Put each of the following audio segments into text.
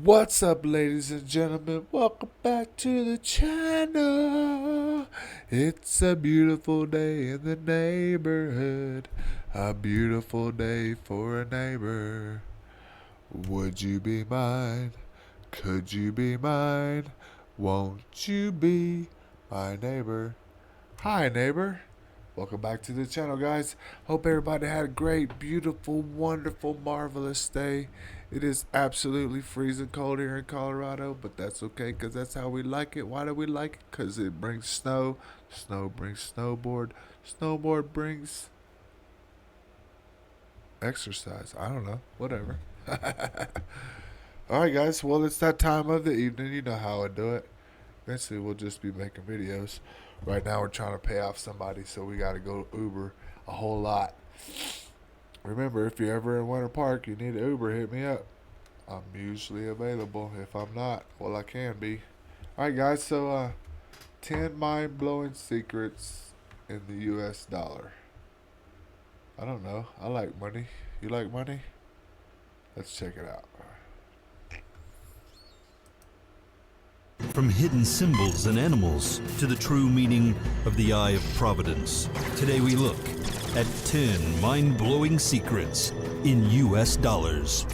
What's up, ladies and gentlemen? Welcome back to the channel. It's a beautiful day in the neighborhood. A beautiful day for a neighbor. Would you be mine? Could you be mine? Won't you be my neighbor? Hi, neighbor. Welcome back to the channel, guys. Hope everybody had a great, beautiful, wonderful, marvelous day. It is absolutely freezing cold here in Colorado, but that's okay because that's how we like it. Why do we like it? Because it brings snow. Snow brings snowboard. Snowboard brings exercise. I don't know. Whatever. Alright, guys. Well, it's that time of the evening. You know how I do it. Eventually, we'll just be making videos. Right now, we're trying to pay off somebody, so we got to go Uber a whole lot. Remember, if you're ever in Winter Park, you need an Uber, hit me up. I'm usually available. If I'm not, well, I can be. Alright, guys, so 10 mind-blowing secrets in the US dollar. I don't know. I like money. You like money? Let's check it out. From hidden symbols and animals to the true meaning of the Eye of Providence, today we look at 10 mind-blowing secrets in US dollars.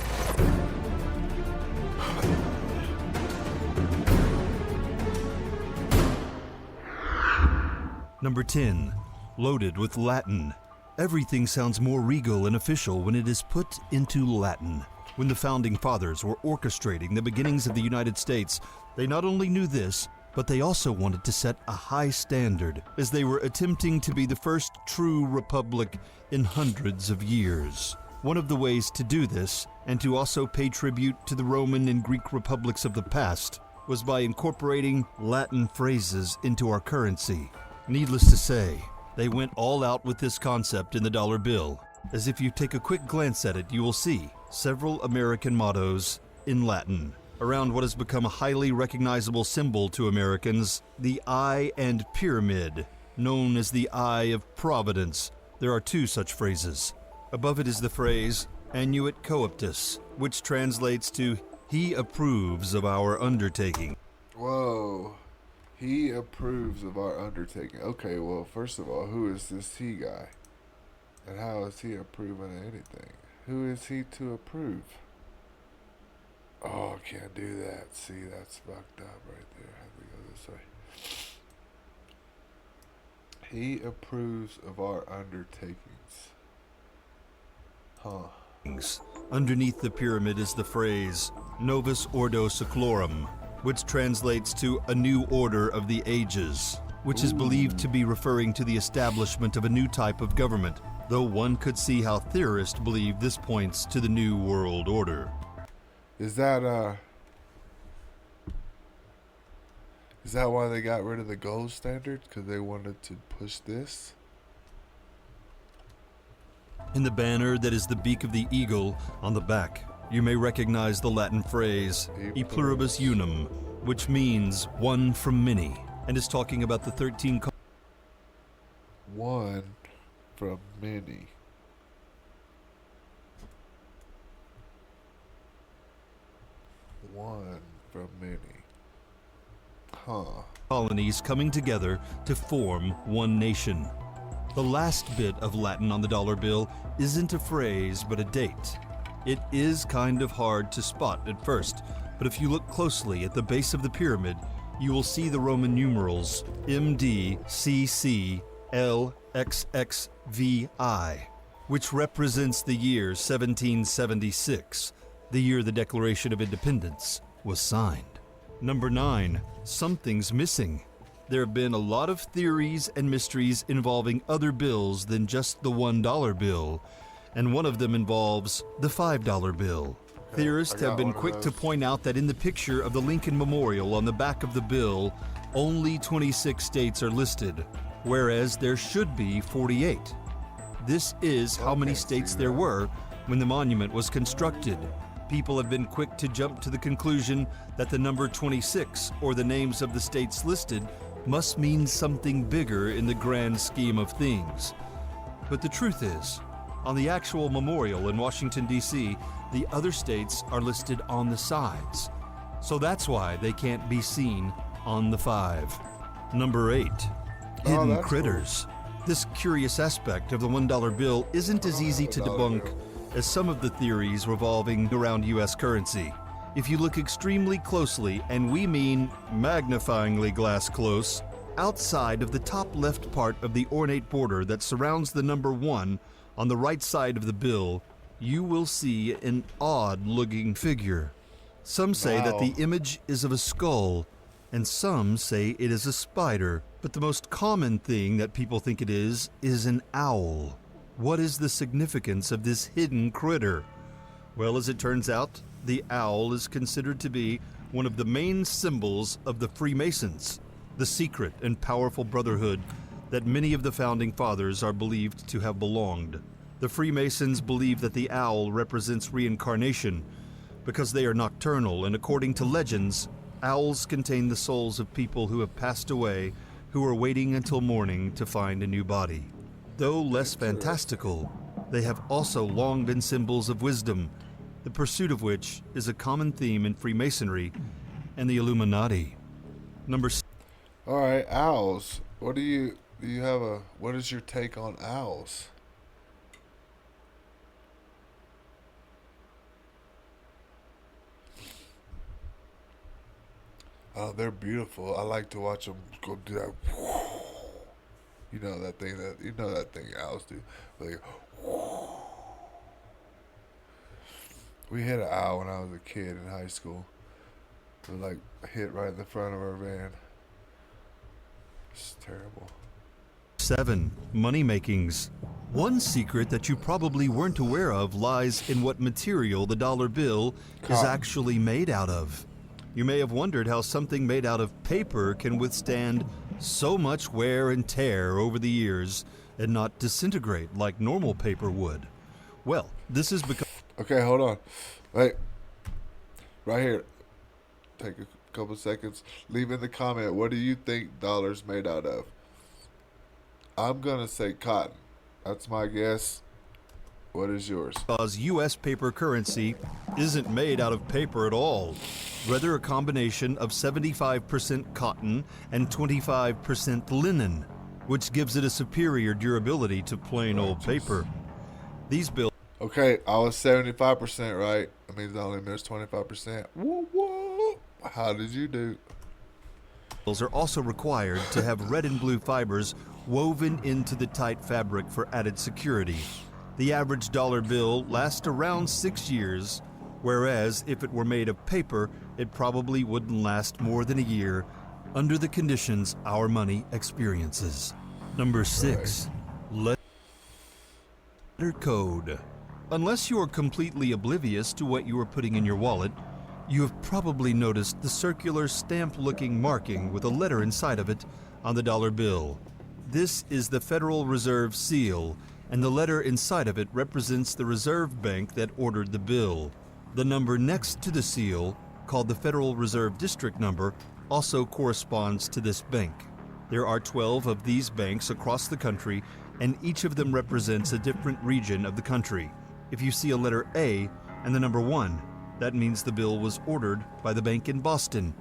Number 10. Loaded with Latin. Everything sounds more regal and official when it is put into Latin. When the Founding Fathers were orchestrating the beginnings of the United States, they not only knew this, but they also wanted to set a high standard as they were attempting to be the first true republic in hundreds of years. One of the ways to do this, and to also pay tribute to the Roman and Greek republics of the past, was by incorporating Latin phrases into our currency. Needless to say, they went all out with this concept in the dollar bill, as if you take a quick glance at it, you will see several American mottos in Latin. Around what has become a highly recognizable symbol to Americans, the eye and pyramid, known as the Eye of Providence. There are two such phrases. Above it is the phrase, Annuit Coeptus, which translates to, He approves of our undertaking. Whoa. He approves of our undertaking. Okay, well, first of all, who is this he guy? And how is he approving of anything? Who is he to approve? Oh, I can't do that. See, that's fucked up right there. I have to go this way. He approves of our undertakings. Huh. Underneath the pyramid is the phrase, Novus Ordo Seclorum, which translates to a new order of the ages, which is believed to be referring to the establishment of a new type of government, though one could see how theorists believe this points to the New World Order. Is that why they got rid of the gold standard? Because they wanted to push this? In the banner that is the beak of the eagle on the back, you may recognize the Latin phrase, E pluribus unum, which means one from many, and is talking about the 13 one from many. One from many. Huh. colonies coming together to form one nation. The last bit of Latin on the dollar bill isn't a phrase but a date. It is kind of hard to spot at first, but if you look closely at the base of the pyramid, you will see the Roman numerals MDCCLXXVI, which represents the year 1776, the year the Declaration of Independence was signed. Number 9, something's missing. There have been a lot of theories and mysteries involving other bills than just the $1 bill, and one of them involves the $5 bill. Theorists have been quick to point out that in the picture of the Lincoln Memorial on the back of the bill, only 26 states are listed, whereas there should be 48. This is how many states there were when the monument was constructed. People have been quick to jump to the conclusion that the number 26, or the names of the states listed, must mean something bigger in the grand scheme of things. But the truth is, On the actual memorial in Washington, D.C., the other states are listed on the sides. So that's why they can't be seen on the 5. Number 8. Hidden that's critters. This curious aspect of the $1 bill isn't as easy to debunk as some of the theories revolving around U.S. currency. If you look extremely closely, and we mean magnifyingly glass close, outside of the top left part of the ornate border that surrounds the number 1 on the right side of the bill, you will see an odd-looking figure. Some say that the image is of a skull, and some say it is a spider, but the most common thing that people think it is an owl. What is the significance of this hidden critter? Well, as it turns out, the owl is considered to be one of the main symbols of the Freemasons, the secret and powerful brotherhood that many of the founding fathers are believed to have belonged. The Freemasons believe that the owl represents reincarnation because they are nocturnal, and according to legends, owls contain the souls of people who have passed away who are waiting until morning to find a new body. Though less fantastical, they have also long been symbols of wisdom, the pursuit of which is a common theme in Freemasonry and the Illuminati. Number 6. All right, owls. What is your take on owls? Oh, they're beautiful. I like to watch them go do that. You know that thing owls do. Like, we hit an owl when I was a kid in high school. It like hit right in the front of our van. It's terrible. 7. Money makings. One secret that you probably weren't aware of lies in what material the dollar bill is actually made out of. You may have wondered how something made out of paper can withstand so much wear and tear over the years and not disintegrate like normal paper would. Well, this is because... Okay, hold on. Wait. Right here. Take a couple seconds. Leave in the comment, what do you think dollars made out of? I'm going to say cotton. That's my guess. What is yours? Because U.S. paper currency isn't made out of paper at all. Rather a combination of 75% cotton and 25% linen, which gives it a superior durability to plain old paper. These bills... Okay, I was 75% right. That means I only missed 25%. Woo woo! How did you do? Are also required to have red and blue fibers woven into the tight fabric for added security. The average dollar bill lasts around 6 years, whereas if it were made of paper, it probably wouldn't last more than a year under the conditions our money experiences. Number 6. Letter code. Unless you are completely oblivious to what you are putting in your wallet, you have probably noticed the circular stamp-looking marking with a letter inside of it on the dollar bill. This is the Federal Reserve seal, and the letter inside of it represents the Reserve Bank that ordered the bill. The number next to the seal, called the Federal Reserve District Number, also corresponds to this bank. There are 12 of these banks across the country, and each of them represents a different region of the country. If you see a letter A and the number 1, that means the bill was ordered by the bank in Boston.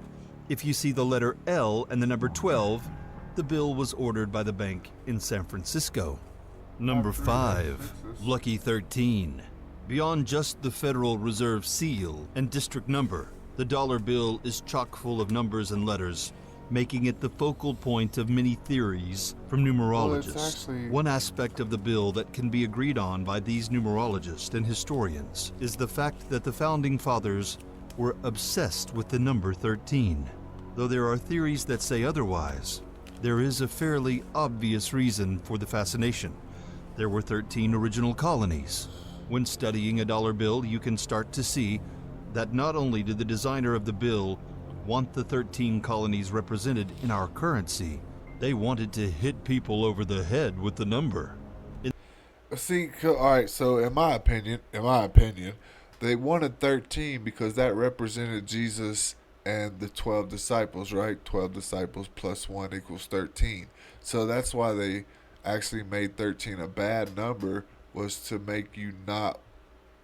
If you see the letter L and the number 12, the bill was ordered by the bank in San Francisco. Number 5. Lucky 13. Beyond just the Federal Reserve seal and district number, the dollar bill is chock full of numbers and letters, making it the focal point of many theories from numerologists. One aspect of the bill that can be agreed on by these numerologists and historians is the fact that the Founding Fathers were obsessed with the number 13. Though there are theories that say otherwise, there is a fairly obvious reason for the fascination. There were 13 original colonies. When studying a dollar bill, you can start to see that not only did the designer of the bill want the 13 colonies represented in our currency, they wanted to hit people over the head with the number. See, all right, so in my opinion, they wanted 13 because that represented Jesus and the 12 disciples, right? 12 disciples plus 1 equals 13. So that's why they actually made 13 a bad number, was to make you not.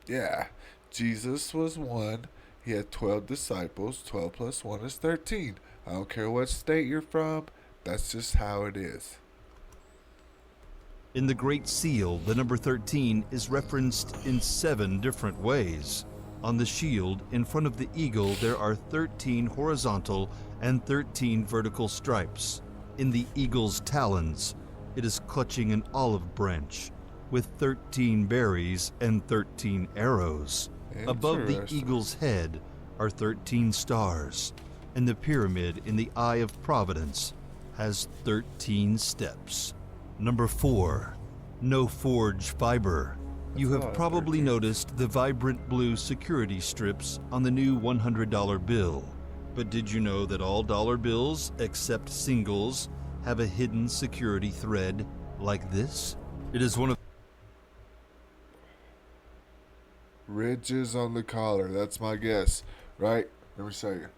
Yeah, Jesus was one. He had 12 disciples. 12 plus 1 is 13. I don't care what state you're from. That's just how it is. In the Great Seal, the number 13 is referenced in 7 different ways. On the shield, in front of the eagle, there are 13 horizontal and 13 vertical stripes. In the eagle's talons, it is clutching an olive branch with 13 berries and 13 arrows. Above the eagle's head are 13 stars, and the pyramid in the Eye of Providence has 13 steps. Number 4. No forge fiber. You have probably noticed the vibrant blue security strips on the new $100 bill. But did you know that all dollar bills, except singles, have a hidden security thread like this? It is one of ridges on the collar. That's my guess, right? Let me show you.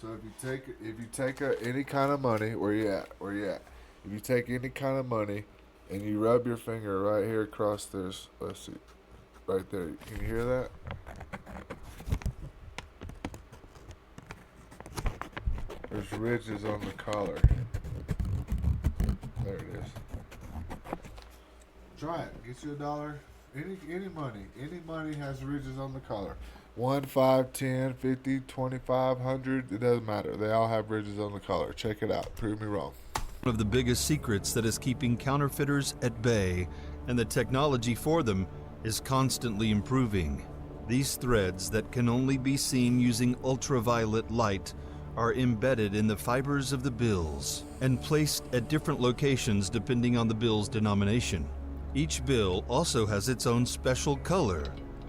So if you take any kind of money, where you at? If you take any kind of money and you rub your finger right here across this, let's see, right there. Can you hear that? There's ridges on the collar. There it is. Try it. Get you $1. Any money has ridges on the collar. 1, 5, 10, 50, 25, 100. It doesn't matter. They all have ridges on the collar. Check it out. Prove me wrong. One of the biggest secrets that is keeping counterfeiters at bay, and the technology for them is constantly improving. These threads that can only be seen using ultraviolet light are embedded in the fibers of the bills and placed at different locations depending on the bill's denomination. Each bill also has its own special color.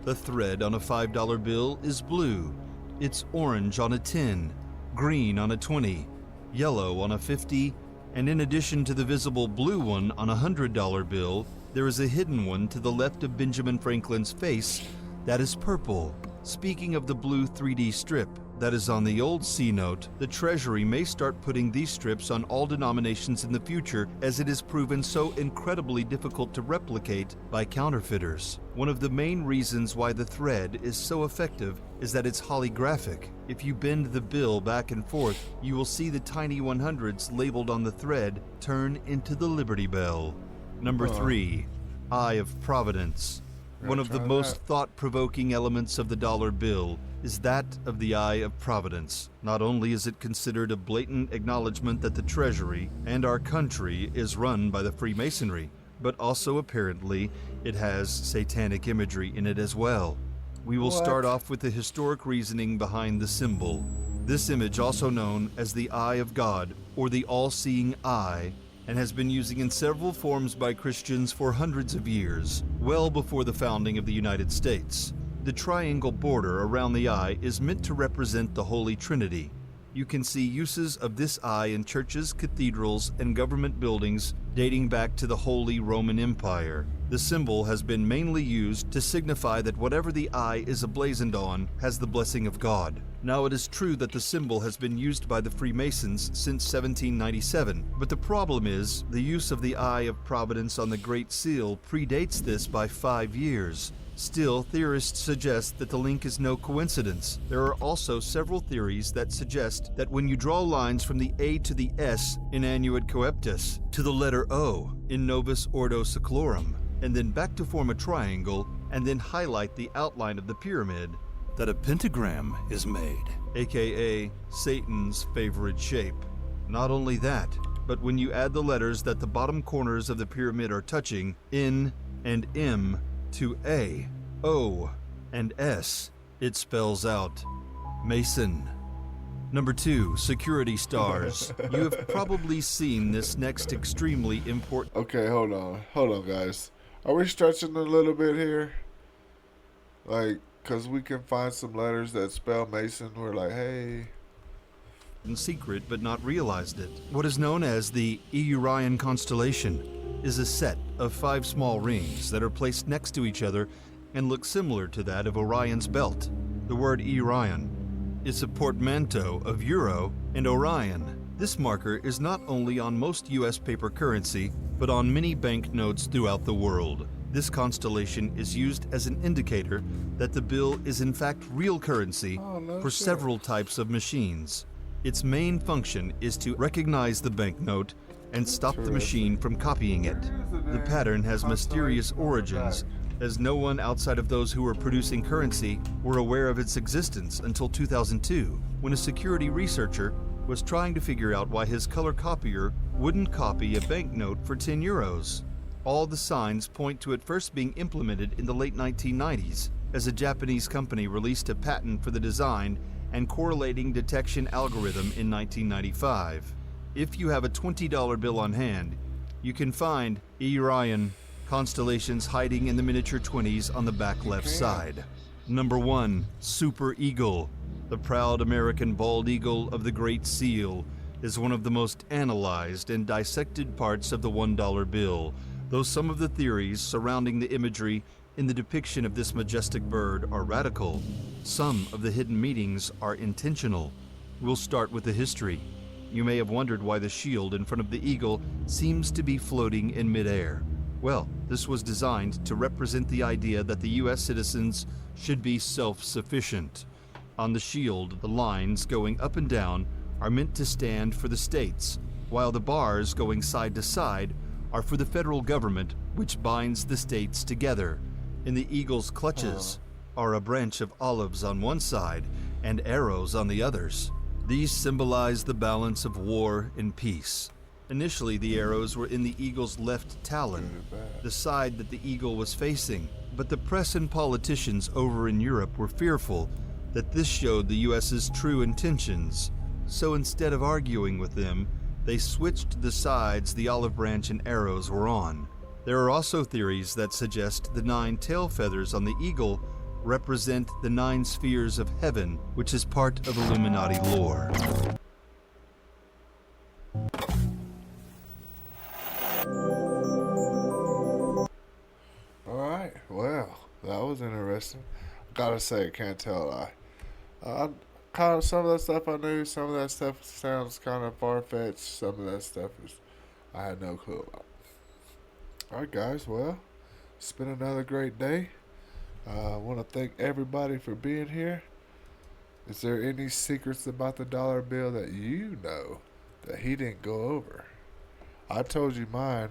The thread on a $5 bill is blue. It's orange on a 10, green on a 20, yellow on a 50, and in addition to the visible blue one on a $100 bill, there is a hidden one to the left of Benjamin Franklin's face that is purple. Speaking of the blue 3D strip that is on the old C note, the Treasury may start putting these strips on all denominations in the future, as it is proven so incredibly difficult to replicate by counterfeiters. One of the main reasons why the thread is so effective is that it's holographic. If you bend the bill back and forth, you will see the tiny 100s labeled on the thread turn into the Liberty Bell. Number 3. Eye of Providence. One of the most thought-provoking elements of the dollar bill is that of the Eye of Providence. Not only is it considered a blatant acknowledgement that the Treasury and our country is run by the Freemasonry, but also apparently it has satanic imagery in it as well. We will start off with the historic reasoning behind the symbol. This image, also known as the Eye of God or the All-Seeing Eye, and has been used in several forms by Christians for hundreds of years, well before the founding of the United States. The triangle border around the eye is meant to represent the Holy Trinity. You can see uses of this eye in churches, cathedrals, and government buildings dating back to the Holy Roman Empire. The symbol has been mainly used to signify that whatever the eye is emblazoned on has the blessing of God. Now, it is true that the symbol has been used by the Freemasons since 1797, but the problem is the use of the Eye of Providence on the Great Seal predates this by 5 years. Still, theorists suggest that the link is no coincidence. There are also several theories that suggest that when you draw lines from the A to the S in Annuit Coeptus to the letter O in Novus Ordo Seclorum, and then back to form a triangle, and then highlight the outline of the pyramid, that a pentagram is made, aka Satan's favorite shape. Not only that, but when you add the letters that the bottom corners of the pyramid are touching, N and M, to A, O, and S, it spells out Mason. Number 2, security stars. You have probably seen this next extremely important... Okay, hold on, guys. Are we stretching a little bit here? Like, because we can find some letters that spell Mason. We're like, hey. In secret, but not realized it. What is known as the Orion constellation is a set of 5 small rings that are placed next to each other and look similar to that of Orion's belt. The word Orion is a portmanteau of Euro and Orion. This marker is not only on most U.S. paper currency, but on many banknotes throughout the world. This constellation is used as an indicator that the bill is in fact real currency for several types of machines. Its main function is to recognize the banknote and stop the machine from copying it. The pattern has mysterious origins, as no one outside of those who were producing currency were aware of its existence until 2002, when a security researcher was trying to figure out why his color copier wouldn't copy a banknote for 10 euros. All the signs point to it first being implemented in the late 1990s, as a Japanese company released a patent for the design and correlating detection algorithm in 1995. If you have a $20 bill on hand, you can find Orion constellations hiding in the miniature 20s on the back left side. Number 1. Super Eagle. The proud American bald eagle of the Great Seal is one of the most analyzed and dissected parts of the $1 bill, though some of the theories surrounding the imagery in the depiction of this majestic bird are radical. Some of the hidden meanings are intentional. We'll start with the history. You may have wondered why the shield in front of the eagle seems to be floating in midair. Well, this was designed to represent the idea that the U.S. citizens should be self-sufficient. On the shield, the lines going up and down are meant to stand for the states, while the bars going side to side are for the federal government, which binds the states together. In the eagle's clutches are a branch of olives on one side and arrows on the others. These symbolize the balance of war and peace. Initially, the arrows were in the eagle's left talon, the side that the eagle was facing, but the press and politicians over in Europe were fearful that this showed the U.S.'s true intentions. So instead of arguing with them, they switched the sides the olive branch and arrows were on. There are also theories that suggest the 9 tail feathers on the eagle represent the 9 spheres of heaven, which is part of Illuminati lore. Alright, well, that was interesting. Gotta say, can't tell a lie. Kind of some of that stuff I knew, some of that stuff sounds kind of far-fetched, some of that stuff is I had no clue about. Alright guys, well, it's been another great day. I want to thank everybody for being here. Is there any secrets about the dollar bill that you know that he didn't go over? I told you mine,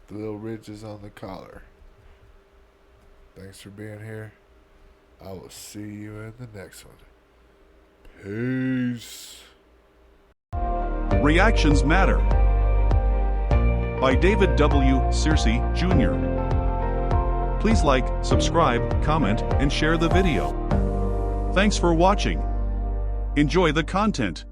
the little ridges on the collar. Thanks for being here. I will see you in the next one. Peace. Reactions Matter by David W. Searcy, Jr. Please like, subscribe, comment, and share the video. Thanks for watching. Enjoy the content.